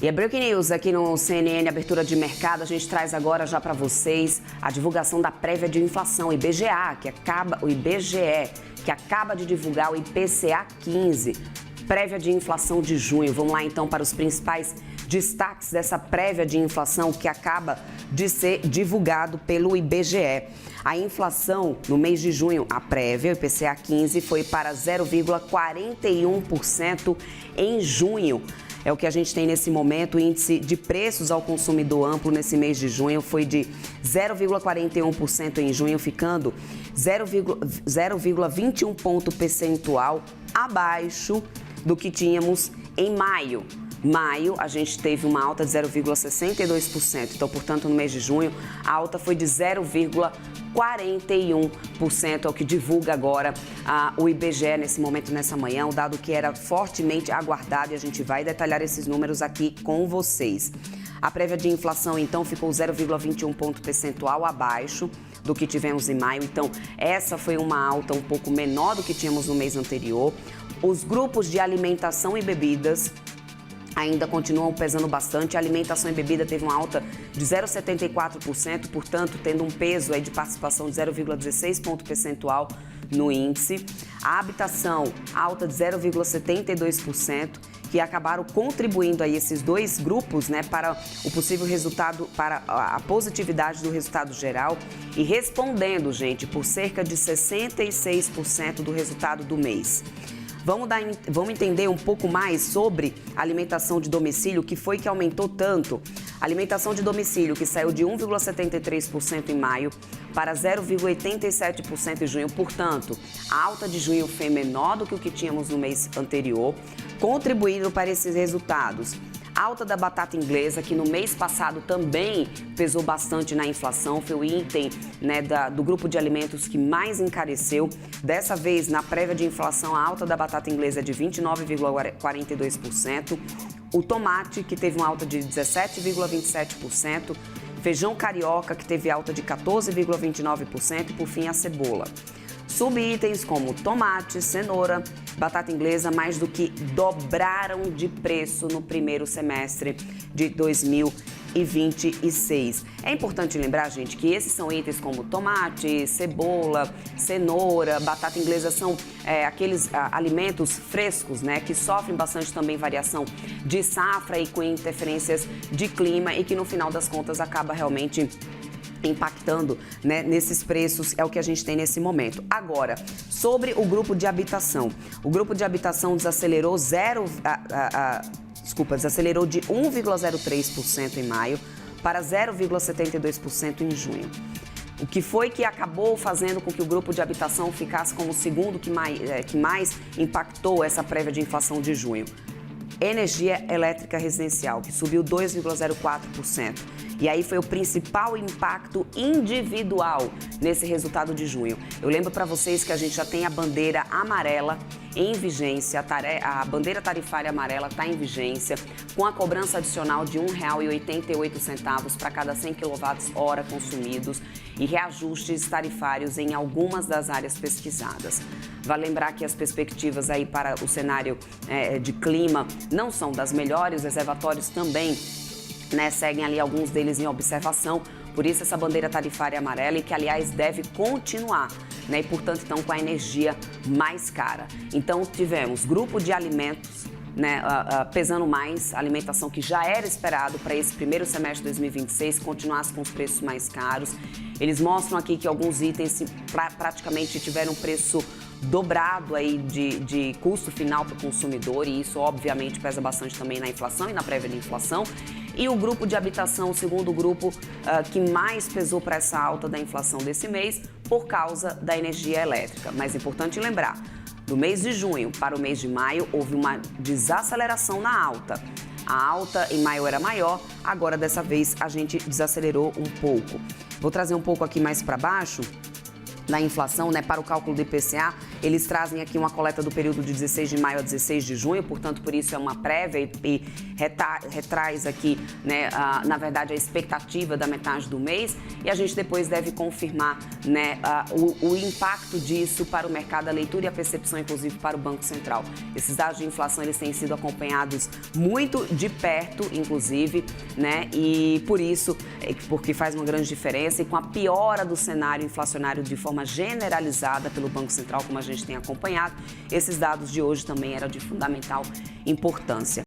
E a Breaking News aqui no CNN Abertura de Mercado, a gente traz agora já para vocês a divulgação da prévia de inflação, o IBGE, que acaba de divulgar o IPCA 15, prévia de inflação de junho. Vamos lá então para os principais destaques dessa prévia de inflação que acaba de ser divulgado pelo IBGE. A inflação no mês de junho, a prévia, o IPCA 15, foi para 0,41% em junho. É o que a gente tem nesse momento. O índice de preços ao consumidor amplo nesse mês de junho foi de 0,41% em junho, ficando 0,21 ponto percentual abaixo do que tínhamos em maio. Maio, a gente teve uma alta de 0,62%. Então, portanto, no mês de junho, a alta foi de 0,41%, é o que divulga agora o IBGE nesse momento, nessa manhã, um dado que era fortemente aguardado e a gente vai detalhar esses números aqui com vocês. A prévia de inflação, então, ficou 0,21 ponto percentual abaixo do que tivemos em maio. Então, essa foi uma alta um pouco menor do que tínhamos no mês anterior. Os grupos de alimentação e bebidas ainda continuam pesando bastante. A alimentação e bebida teve uma alta de 0,74%, portanto, tendo um peso aí de participação de 0,16 ponto percentual no índice. A habitação, alta de 0,72%, que acabaram contribuindo aí esses dois grupos, né, para o possível resultado, para a positividade do resultado geral e respondendo, gente, por cerca de 66% do resultado do mês. Vamos entender um pouco mais sobre a alimentação de domicílio, que foi que aumentou tanto. A alimentação de domicílio, que saiu de 1,73% em maio para 0,87% em junho. Portanto, a alta de junho foi menor do que o que tínhamos no mês anterior, contribuindo para esses resultados. Alta da batata inglesa, que no mês passado também pesou bastante na inflação, foi o item, né, do grupo de alimentos que mais encareceu. Dessa vez, na prévia de inflação, a alta da batata inglesa é de 29,42%. O tomate, que teve uma alta de 17,27%. Feijão carioca, que teve alta de 14,29%. E, por fim, a cebola. Subitens como tomate, cenoura, batata inglesa, mais do que dobraram de preço no primeiro semestre de 2026. É importante lembrar, gente, que esses são itens como tomate, cebola, cenoura, batata inglesa, são aqueles alimentos frescos, né, que sofrem bastante também variação de safra e com interferências de clima e que no final das contas acaba realmente impactando, né, nesses preços, é o que a gente tem nesse momento. Agora, sobre o grupo de habitação. O grupo de habitação desacelerou desacelerou de 1,03% em maio para 0,72% em junho. O que foi que acabou fazendo com que o grupo de habitação ficasse como o segundo que mais impactou essa prévia de inflação de junho? Energia elétrica residencial, que subiu 2,04%. E aí foi o principal impacto individual nesse resultado de junho. Eu lembro para vocês que a gente já tem a bandeira amarela em vigência, a bandeira tarifária amarela está em vigência, com a cobrança adicional de R$ 1,88 para cada 100 kWh consumidos e reajustes tarifários em algumas das áreas pesquisadas. Vale lembrar que as perspectivas aí para o cenário de clima não são das melhores, os reservatórios também, né, seguem ali alguns deles em observação, por isso essa bandeira tarifária amarela e que, aliás, deve continuar, né, e, portanto, então, com a energia mais cara. Então, tivemos grupo de alimentos, né, pesando mais, a alimentação que já era esperado para esse primeiro semestre de 2026, continuasse com os preços mais caros. Eles mostram aqui que alguns itens praticamente tiveram um preço dobrado aí de custo final para o consumidor, e isso obviamente pesa bastante também na inflação e na prévia de inflação. E o grupo de habitação, o segundo grupo que mais pesou para essa alta da inflação desse mês, por causa da energia elétrica. Mas é importante lembrar, do mês de junho para o mês de maio houve uma desaceleração na alta. A alta em maio era maior, agora dessa vez a gente desacelerou um pouco. Vou trazer um pouco aqui mais para baixo da inflação, né, para o cálculo do IPCA, eles trazem aqui uma coleta do período de 16 de maio a 16 de junho, portanto, por isso é uma prévia e retraz aqui, né, na verdade, a expectativa da metade do mês, e a gente depois deve confirmar, né, o impacto disso para o mercado, a leitura e a percepção, inclusive, para o Banco Central. Esses dados de inflação, eles têm sido acompanhados muito de perto, inclusive, né, e por isso, porque faz uma grande diferença, e com a piora do cenário inflacionário de forma generalizada pelo Banco Central, como a gente tem acompanhado, esses dados de hoje também eram de fundamental importância.